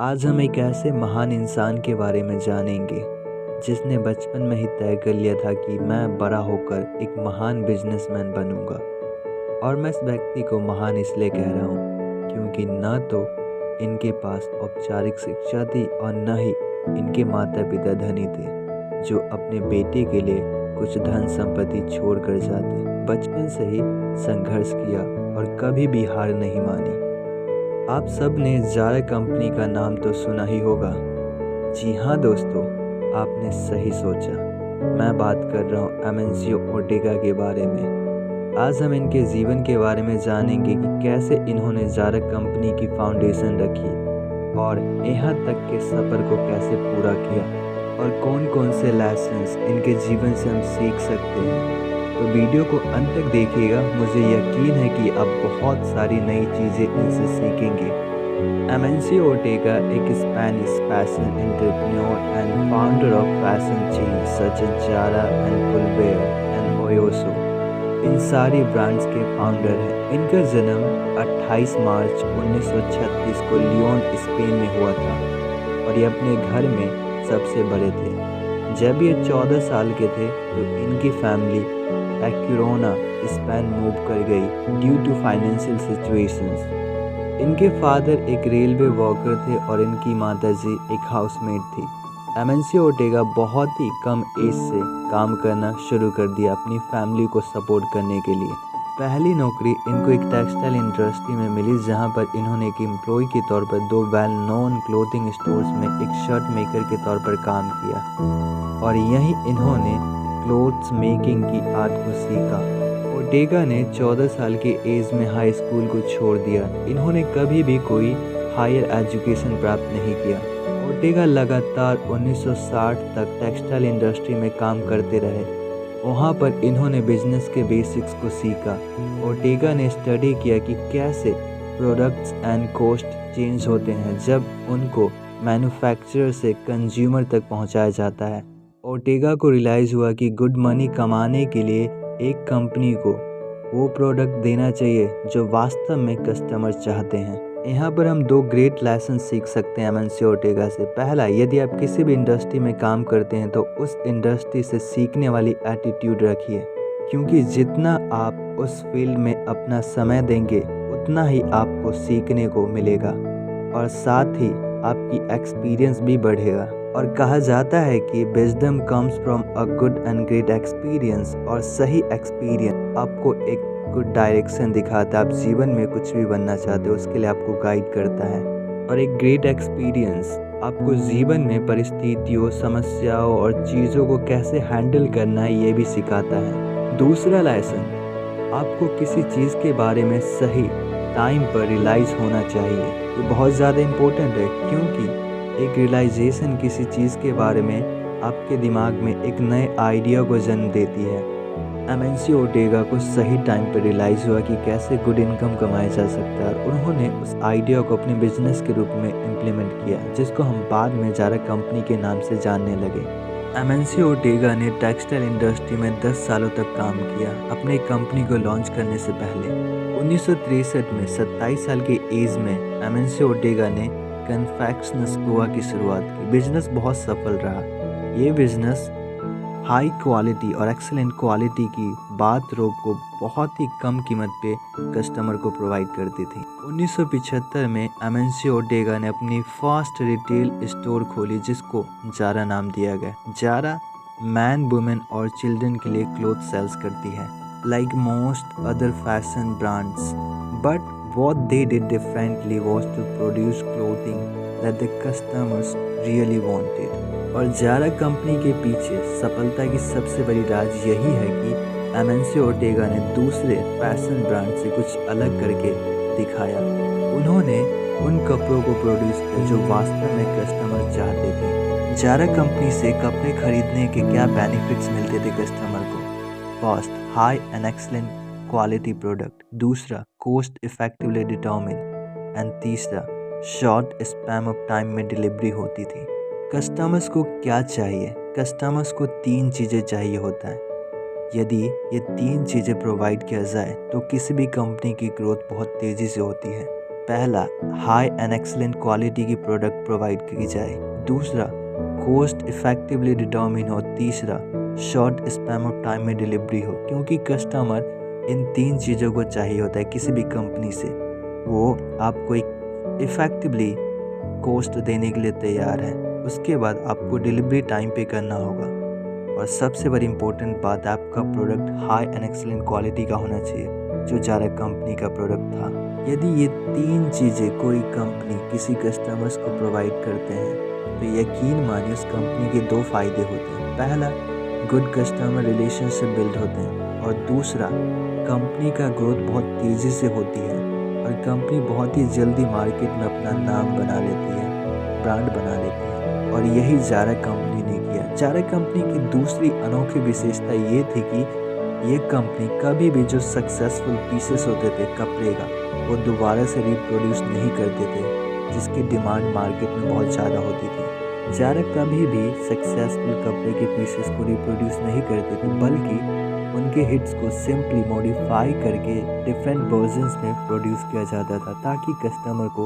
आज हम एक ऐसे महान इंसान के बारे में जानेंगे जिसने बचपन में ही तय कर लिया था कि मैं बड़ा होकर एक महान बिजनेसमैन बनूंगा। और मैं इस व्यक्ति को महान इसलिए कह रहा हूँ क्योंकि न तो इनके पास औपचारिक शिक्षा थी और न ही इनके माता पिता धनी थे जो अपने बेटे के लिए कुछ धन संपत्ति छोड़ कर जाते। बचपन से ही संघर्ष किया और कभी भी हार नहीं मानी। आप सब ने जारा कंपनी का नाम तो सुना ही होगा। जी हाँ दोस्तों, आपने सही सोचा। मैं बात कर रहा हूँ अमेंसियो ओर्टेगा के बारे में। आज हम इनके जीवन के बारे में जानेंगे कि कैसे इन्होंने जारा कंपनी की फाउंडेशन रखी और यहाँ तक के सफ़र को कैसे पूरा किया और कौन कौन से लेसन्स इनके जीवन से हम सीख सकते हैं। तो वीडियो को अंत तक देखिएगा, मुझे यकीन है कि आप बहुत सारी नई चीज़ें इनसे सीखेंगे। अमेंसियो ओर्टेगा एक Spanish fashion entrepreneur and founder of fashion chain such as Zara and Pull Bear and Oysho, इन सारी ब्रांड्स के फाउंडर हैं। इनका जन्म 28 मार्च 1936 को लियोन स्पेन में हुआ था और ये अपने घर में सबसे बड़े थे। जब ये 14 साल के थे तो इनकी फैमिली एक्यूरोना स्पेन मूव कर गई ड्यू टू फाइनेंशियल सिचुएशंस। इनके फादर एक रेलवे वर्कर थे और इनकी माताजी एक हाउसमेट थी। अमेंसियो ओर्टेगा बहुत ही कम एज से काम करना शुरू कर दिया अपनी फैमिली को सपोर्ट करने के लिए। पहली नौकरी इनको एक टेक्सटाइल इंडस्ट्री में मिली जहां पर इन्होंने एक एम्प्लॉय के तौर पर दो वेल नोन क्लोथिंग स्टोर्स में एक शर्ट मेकर के तौर पर काम किया और यहीं इन्होंने क्लोथ्स मेकिंग की आर्ट को सीखा। ओर्टेगा ने 14 साल के एज में हाई स्कूल को छोड़ दिया। इन्होंने कभी भी कोई हायर एजुकेशन प्राप्त नहीं किया। ओर्टेगा लगातार 1960 तक टेक्सटाइल इंडस्ट्री में काम करते रहे। वहाँ पर इन्होंने बिजनेस के बेसिक्स को सीखा। ओर्टेगा ने स्टडी किया कि कैसे प्रोडक्ट्स एंड कॉस्ट चेंज होते हैं जब उनको मैन्युफैक्चरर से कंज्यूमर तक पहुँचाया जाता है। ओर्टेगा को रियलाइज़ हुआ कि गुड मनी कमाने के लिए एक कंपनी को वो प्रोडक्ट देना चाहिए जो वास्तव में कस्टमर चाहते हैं। यहाँ पर हम दो ग्रेट लेसन सीख सकते हैं अमेंसियो ओर्टेगा से। पहला, यदि आप किसी भी इंडस्ट्री में काम करते हैं तो उस इंडस्ट्री से सीखने वाली एटीट्यूड रखिए, क्योंकि जितना आप उस फील्ड में अपना समय देंगे उतना ही आपको सीखने को मिलेगा और साथ ही आपकी एक्सपीरियंस भी बढ़ेगा। और कहा जाता है कि wisdom comes from a good and great experience, और सही एक्सपीरियंस आपको एक गुड डायरेक्शन दिखाता है। आप जीवन में कुछ भी बनना चाहते हो उसके लिए आपको गाइड करता है। और एक ग्रेट एक्सपीरियंस आपको जीवन में परिस्थितियों, समस्याओं और चीज़ों को कैसे हैंडल करना है ये भी सिखाता है। दूसरा लेसन, आपको किसी चीज़ के बारे में सही टाइम पर रियलाइज़ होना चाहिए। ये बहुत ज़्यादा इम्पोर्टेंट है क्योंकि एक रियलाइजेशन किसी चीज़ के बारे में आपके दिमाग में एक नए आइडिया को जन्म देती है। अमेंसियो ओर्टेगा को सही टाइम पर रियलाइज़ हुआ कि कैसे गुड इनकम कमाया जा सकता है और उन्होंने उस आइडिया को अपने बिजनेस के रूप में इम्प्लीमेंट किया, जिसको हम बाद में जारा कंपनी के नाम से जानने लगे। अमेंसियो ओर्टेगा ने टेक्सटाइल इंडस्ट्री में 10 सालों तक काम किया अपने कंपनी को लॉन्च करने से पहले। 1963 में 27 साल के एज में अमेंसियो ओर्टेगा ने कन्फेक्शनर्स गोवा की शुरुआत की। बिजनेस बहुत सफल रहा। ये बिजनेस हाई क्वालिटी और एक्सेलेंट क्वालिटी की बाथ रोब को बहुत ही कम कीमत पे कस्टमर को प्रोवाइड करती थी। 1975 में अमेंसियो ओर्टेगा ने अपनी फर्स्ट रिटेल स्टोर खोली जिसको जारा नाम दिया गया। जारा मैन, वुमेन और चिल्ड्रन के लिए क्लोथ सेल्स करती है like most other fashion brands, but what they did differently was to produce clothing that the customers really wanted। और जारा कंपनी के पीछे सफलता की सबसे बड़ी राज यही है कि अमेंसियो ओर्टेगा ने दूसरे फैशन ब्रांड से कुछ अलग करके दिखाया। उन्होंने उन कपड़ों को प्रोड्यूस किया जो वास्तव में कस्टमर चाहते थे। जारा कंपनी से कपड़े खरीदने के क्या बेनिफिट्स मिलते थे कस्टमर को? First, high and excellent quality product. दूसरा, कॉस्ट इफेक्टिवली डिटर्मिन एंड तीसरा, शॉर्ट स्पैम ऑफ टाइम में डिलीवरी होती थी। कस्टमर्स को क्या चाहिए? कस्टमर्स को 3 चीज़ें चाहिए होता है। यदि ये 3 चीज़ें प्रोवाइड किया जाए तो किसी भी कंपनी की ग्रोथ बहुत तेज़ी से होती है। पहला, हाई एंड एक्सीलेंट क्वालिटी की प्रोडक्ट प्रोवाइड की जाए। दूसरा, कॉस्ट इफेक्टिवली डिटर्मिन हो। तीसरा, शॉर्ट स्पैम ऑफ टाइम में डिलीवरी हो, क्योंकि कस्टमर इन 3 चीज़ों को चाहिए होता है किसी भी कंपनी से। वो आपको एक इफेक्टिवली कॉस्ट देने के लिए तैयार है, उसके बाद आपको डिलीवरी टाइम पे करना होगा, और सबसे बड़ी इम्पोर्टेंट बात है आपका product high and excellent quality का होना चाहिए, जो जारा कंपनी का प्रोडक्ट था। यदि ये 3 चीज़ें कोई कंपनी किसी कस्टमर्स को प्रोवाइड करते हैं तो यकीन मानिए उस कंपनी के 2 फ़ायदे होते हैं। पहला, गुड कस्टमर रिलेशनशिप बिल्ड होते हैं, और दूसरा, कंपनी का ग्रोथ बहुत तेज़ी से होती है और कंपनी बहुत ही जल्दी मार्केट में अपना नाम बना लेती है, ब्रांड बना लेती है, और यही जारा कंपनी ने किया। जारा कंपनी की दूसरी अनोखी विशेषता ये थी कि ये कंपनी कभी भी जो सक्सेसफुल पीसेस होते थे कपड़े का, वो दोबारा से रिप्रोड्यूस नहीं करते थे, जिसकी डिमांड मार्केट में बहुत ज़्यादा होती थी। जारा कभी भी सक्सेसफुल कपड़े के पीसेस को रिप्रोड्यूस नहीं करते थे, बल्कि उनके हिट्स को सिंपली मॉडिफाई करके डिफरेंट वर्जन्स में प्रोड्यूस किया जाता था, ताकि कस्टमर को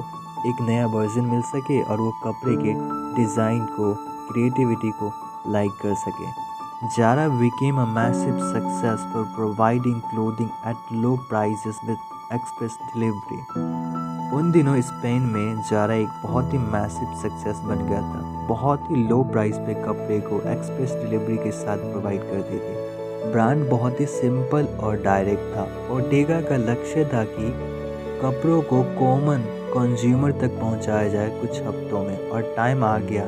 एक नया वर्जन मिल सके और वो कपड़े के डिज़ाइन को, क्रिएटिविटी को लाइक कर सके। Zara became a massive success for providing clothing at low prices with express delivery. उन दिनों स्पेन में जारा एक बहुत ही मैसिव सक्सेस बन गया था। बहुत ही लो प्राइस पे कपड़े को एक्सप्रेस डिलीवरी के साथ प्रोवाइड करती थी। ब्रांड बहुत ही सिंपल और डायरेक्ट था। ओर्टेगा का लक्ष्य था कि कपड़ों को कॉमन कंज्यूमर तक पहुंचाया जाए कुछ हफ्तों में, और टाइम आ गया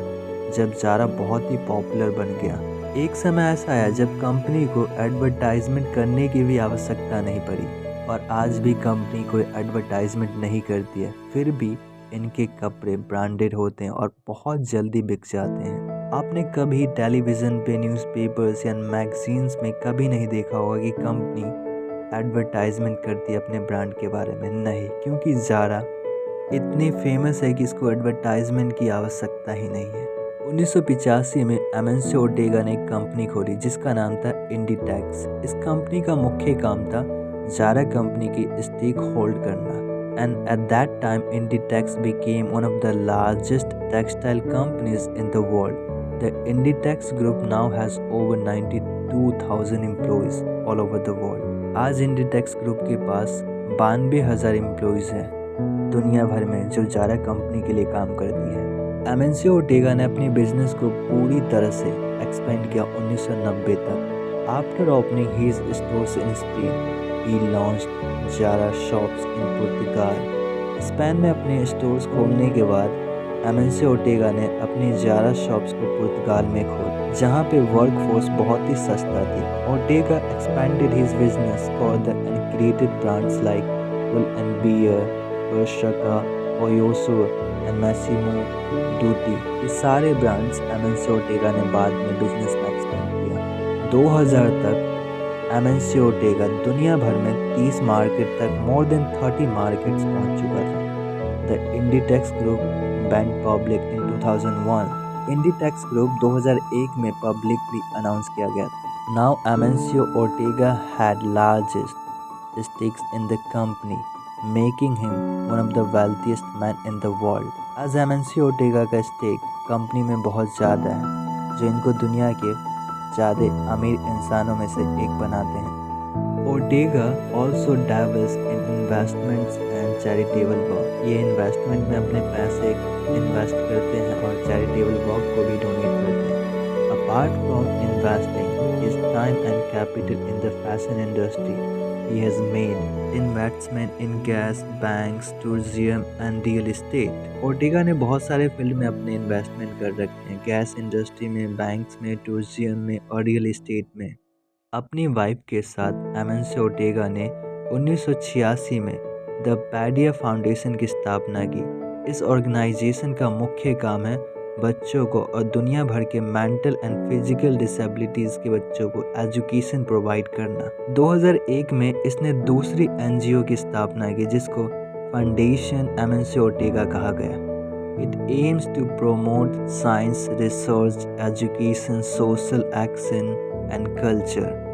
जब जारा बहुत ही पॉपुलर बन गया। एक समय ऐसा आया जब कंपनी को एडवर्टाइजमेंट करने की भी आवश्यकता नहीं पड़ी, और आज भी कंपनी कोई एडवर्टाइजमेंट नहीं करती है, फिर भी इनके कपड़े ब्रांडेड होते हैं और बहुत जल्दी बिक जाते हैं। आपने कभी टेलीविज़न पे, न्यूज़पेपर्स या मैगजीन्स में कभी नहीं देखा होगा कि कंपनी एडवर्टाइजमेंट करती है अपने ब्रांड के बारे में। नहीं, क्योंकि जारा इतनी फेमस है कि इसको एडवर्टाइजमेंट की आवश्यकता ही नहीं है। 1985 में एमेंसियो ओर्टेगा ने एक कंपनी खोली जिसका नाम था इंडीटेक्स। इस कंपनी का मुख्य काम था जारा कंपनी की स्टेक होल्ड करना, and at that time Inditex became one of the largest textile companies in the world. The Inditex group now has over 92,000 employees all over the world. आज इंडीटेक्स group के पास 92,000 employees हैं दुनिया भर में, जो Zara company के लिए काम करती है। एमेंसियो ओर्टेगा ने अपनी बिजनेस को पूरी तरह से एक्सपेंड किया 1990 तक। After opening his stores in Spain, he launched Zara shops in Portugal. Spain में अपने स्टोर्स खोलने के बाद एमेंसियो ओर्टेगा ने अपनी जारा शॉप्स को पुर्तगाल में खोला, जहां पे वर्कफोर्स बहुत ही सस्ता थी। Ortega expanded his business for the and created brands like Pull and Bear, Bershka, Oysho and Massimo Dutti. ये सारे ब्रांड्स एमेंसियो ओर्टेगा ने बाद में बिजनेस में एक्सपेंड किया। 2000 तक एमेंसियो ओर्टेगा दुनिया भर में 30 मार्केट तक, मोर देन 30 मार्केट्स पहुंच चुका था। The Inditex group went public in 2001। Inditex group 2001 में पब्लिकली अनाउंस किया गया था। Now Amancio Ortega had largest stakes in the company, making him one of the wealthiest men in the world. आज एमेंसियो Ortega का stake company में बहुत ज़्यादा है, जो इनको दुनिया के ज़्यादा अमीर इंसानों में से एक बनाते हैं। Ortega also dabbles in investments and charitable work. ये इन्वेस्टमेंट में अपने पैसे इन्वेस्ट करते हैं और चैरिटेबल वर्क को भी डोनेट करते हैं। Apart from investing his time and capital in the fashion industry, he has made investment in gas, banks, tourism and real estate. Ortega ने बहुत सारे फील्ड में अपने इन्वेस्टमेंट कर रखे हैं, गैस इंडस्ट्री में, बैंक्स में, टूरिज्म में और रियल एस्टेट में। अपनी वाइफ के साथ एमेंसियो ओर्टेगा ने 1986 में द पैडिया फाउंडेशन की स्थापना की। इस ऑर्गेनाइजेशन का मुख्य काम है बच्चों को और दुनिया भर के मेंटल एंड फिजिकल डिसेबिलिटीज़ के बच्चों को एजुकेशन प्रोवाइड करना। 2001 में इसने दूसरी एनजीओ की स्थापना की जिसको फाउंडेशन एमेंसियो ओर्टेगा कहा गया। It aims to promote science, research, education, social action and culture.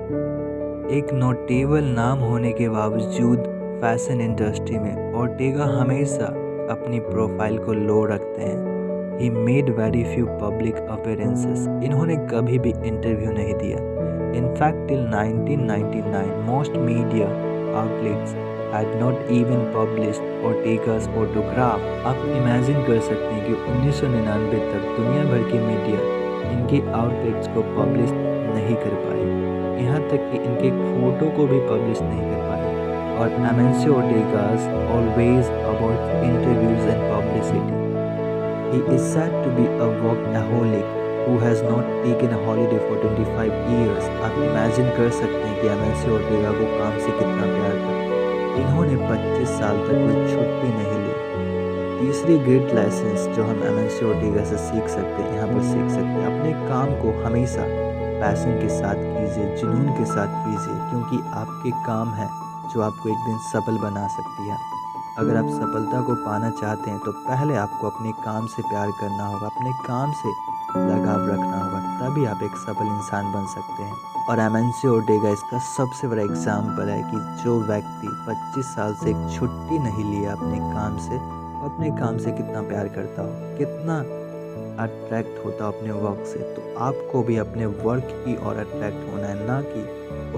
एक नोटेबल नाम होने के बावजूद फैशन इंडस्ट्री में ओर्टेगा हमेशा अपनी प्रोफाइल को लो रखते हैं। He made very few public appearances. इन्होंने कभी भी इंटरव्यू नहीं दिया। In fact till 1999 most media outlets had not even published Ortega's photograph। आप इमेजिन कर सकते हैं कि 1999 तक दुनिया भर की मीडिया इनके आउटलेट्स को पब्लिश नहीं कर पाई, यहाँ तक कि इनके फोटो को भी पब्लिश नहीं कर पाई। और एमेंसियो ओर्टेगा's always about interviews and publicity। He is said to be a workaholic who has not taken a holiday for 25 years। आप इमेजिन कर सकते हैं कि एमेंसियो ओर्टेगा को काम से कितना प्यार था। इन्होंने 25 साल तक कोई छुट्टी नहीं ली। तीसरी ग्रेट लाइसेंस जो हम एमेंसियो ओर्टेगा से सीख सकते हैं, यहाँ पर सीख सकते हैं, अपने काम को हमेशा पैशन के साथ कीजिए, जुनून के साथ कीजिए, क्योंकि आपके काम है जो आपको एक दिन सफल बना सकती है। अगर आप सफलता को पाना चाहते हैं तो पहले आपको अपने काम से प्यार करना होगा, अपने काम से लगाव रखना होगा, तभी आप एक सफल इंसान बन सकते हैं। और एमेंसियो ओर्टेगा इसका सबसे बड़ा एग्जाम्पल है कि जो व्यक्ति 25 साल से एक छुट्टी नहीं लिया अपने काम से, वो अपने काम से कितना प्यार करता हो, कितना अट्रैक्ट होता हो अपने वर्क से। तो आपको भी अपने वर्क की ओर अट्रैक्ट होना है, ना कि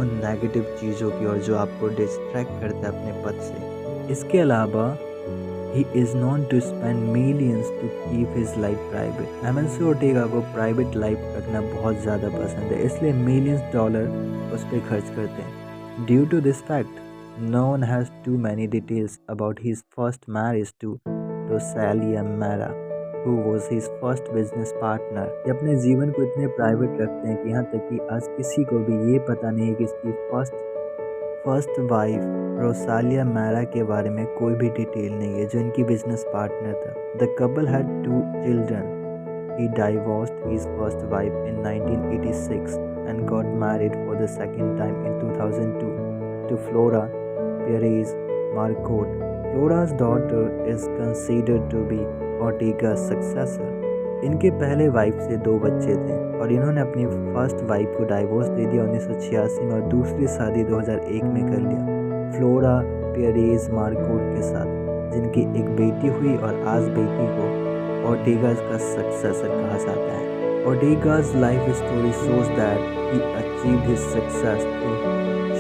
उन नेगेटिव चीज़ों की ओर जो आपको डिस्ट्रैक्ट करता है अपने पद से। इसके अलावा He is known to spend millions to keep his life private। Amancio Ortega को प्राइवेट लाइफ रखना बहुत ज़्यादा पसंद है, इसलिए मिलियंस डॉलर उस पर खर्च करते हैं। Due to this fact no one has too many details about his first marriage to Rosalia Mera who was his first business partner। ये अपने जीवन को इतने प्राइवेट रखते हैं कि यहाँ तक कि आज किसी को भी ये पता नहीं है कि इसकी फर्स्ट वाइफ रोसालिया मैरा के बारे में कोई भी डिटेल नहीं है, जो इनकी बिजनेस पार्टनर था। The couple had 2 children। He divorced his first wife in 1986 and got married for the second time in 2002 to Flora Perez Marcotte। Flora's daughter is considered to be Ortega's successor। इनके पहले wife से 2 बच्चे थे और इन्होंने अपनी first wife को divorce दे दिया 1986 में और दूसरी शादी 2001 में कर लिया फ्लोरा पेरेज मार्कोट के साथ, जिनकी एक बेटी हुई और आज बेटी को ओर्टेगा's का सक्सेसर कहा जाता है। Ortega's life story shows that he achieved his success through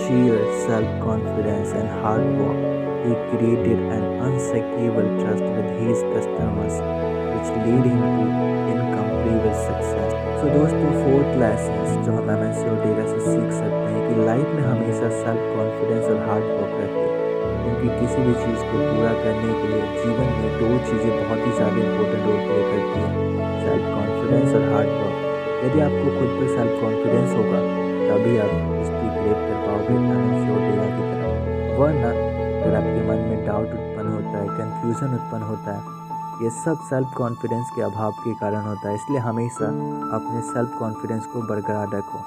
sheer self-confidence and hard work। He created an unshakable trust with his customers, which lead him to incomparable success। तो दोस्तों 4th लेसन जो हम एमेंसियो Ortega से सीख सकते हैं कि life में हमेशा सेल्फ कॉन्फिडेंस और हार्ड वर्क रखें, क्योंकि किसी भी चीज़ को पूरा करने के लिए जीवन में 2 चीज़ें बहुत ही ज़्यादा इंपॉर्टेंट रोल प्ले करती हैं, सेल्फ कॉन्फिडेंस और हार्ड वर्क। यदि आपको खुद पर सेल्फ कॉन्फिडेंस होगा तभी आप हिस्ट्री क्रिएट कर पाओगे एमेंसियो ओर्टेगा की तरह। वरना अगर आपके मन में डाउट उत्पन्न होता है, कन्फ्यूज़न उत्पन्न होता है, ये सब सेल्फ कॉन्फिडेंस के अभाव के कारण होता है। इसलिए हमेशा अपने सेल्फ कॉन्फिडेंस को बरकरार रखो,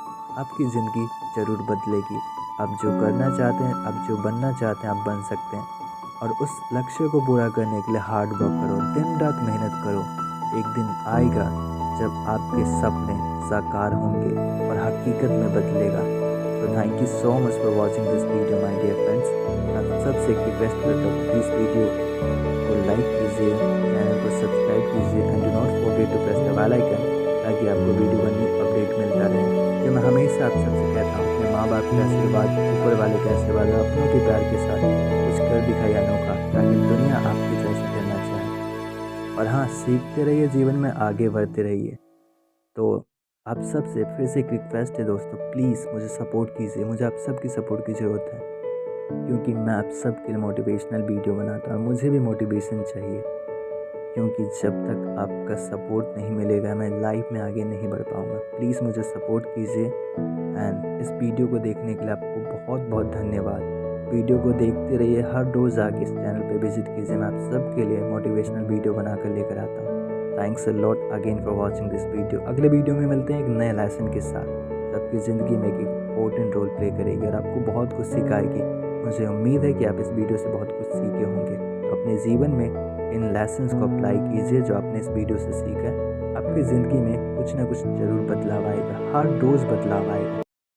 आपकी ज़िंदगी ज़रूर बदलेगी। आप जो करना चाहते हैं, आप जो बनना चाहते हैं, आप बन सकते हैं। और उस लक्ष्य को पूरा करने के लिए हार्ड वर्क करो, दिन रात मेहनत करो। एक दिन आएगा जब आपके सपने साकार होंगे और हकीकत में बदलेगा। तो thank you so much for watching this video my dear friends. आप सबसे एक रिक्वेस्ट करता हूँ, प्लीज़ वीडियो को लाइक कीजिए, चैनल को सब्सक्राइब कीजिए and do not forget to press the bell icon, ताकि आपको वीडियो का न्यू अपडेट मिलता रहे। जो मैं हमेशा आप सबसे कहता हूँ, अपने माँ बाप के आशीर्वाद, ऊपर वाले के आशीर्वाद, अपनों के प्यार के साथ कुछ कर दिखाइए अनोखा, ताकि दुनिया आपके जैसे करना चाहे। और हाँ, सीखते रहिए, जीवन में आगे बढ़ते रहिए। तो आप सबसे फिर से एक रिक्वेस्ट है दोस्तों, प्लीज़ मुझे सपोर्ट कीजिए, मुझे आप सबकी सपोर्ट की ज़रूरत है, क्योंकि मैं आप सबके लिए मोटिवेशनल वीडियो बनाता हूँ। मुझे भी मोटिवेशन चाहिए, क्योंकि जब तक आपका सपोर्ट नहीं मिलेगा मैं लाइफ में आगे नहीं बढ़ पाऊँगा। प्लीज़ मुझे सपोर्ट कीजिए एंड इस वीडियो को देखने के लिए आपको बहुत बहुत धन्यवाद। वीडियो को देखते रहिए, हर रोज़ आके इस चैनल पे विजिट कीजिए, मैं आप सबके लिए मोटिवेशनल वीडियो बना कर लेकर आता हूँ। Thanks a lot again for watching this video. अगले वीडियो में मिलते हैं एक नए लेसन के साथ, जो आपकी ज़िंदगी में एक इम्पोर्टेंट रोल प्ले करेगी और आपको बहुत कुछ सिखाएगी। मुझे उम्मीद है कि आप इस वीडियो से बहुत कुछ सीखे होंगे। तो अपने जीवन में इन लेसन्स को अप्लाई कीजिए जो आपने इस वीडियो से सीखा है। आपकी ज़िंदगी में कुछ ना कुछ ज़रूर बदलाव आएगा, हर रोज़ बदलाव आएगा।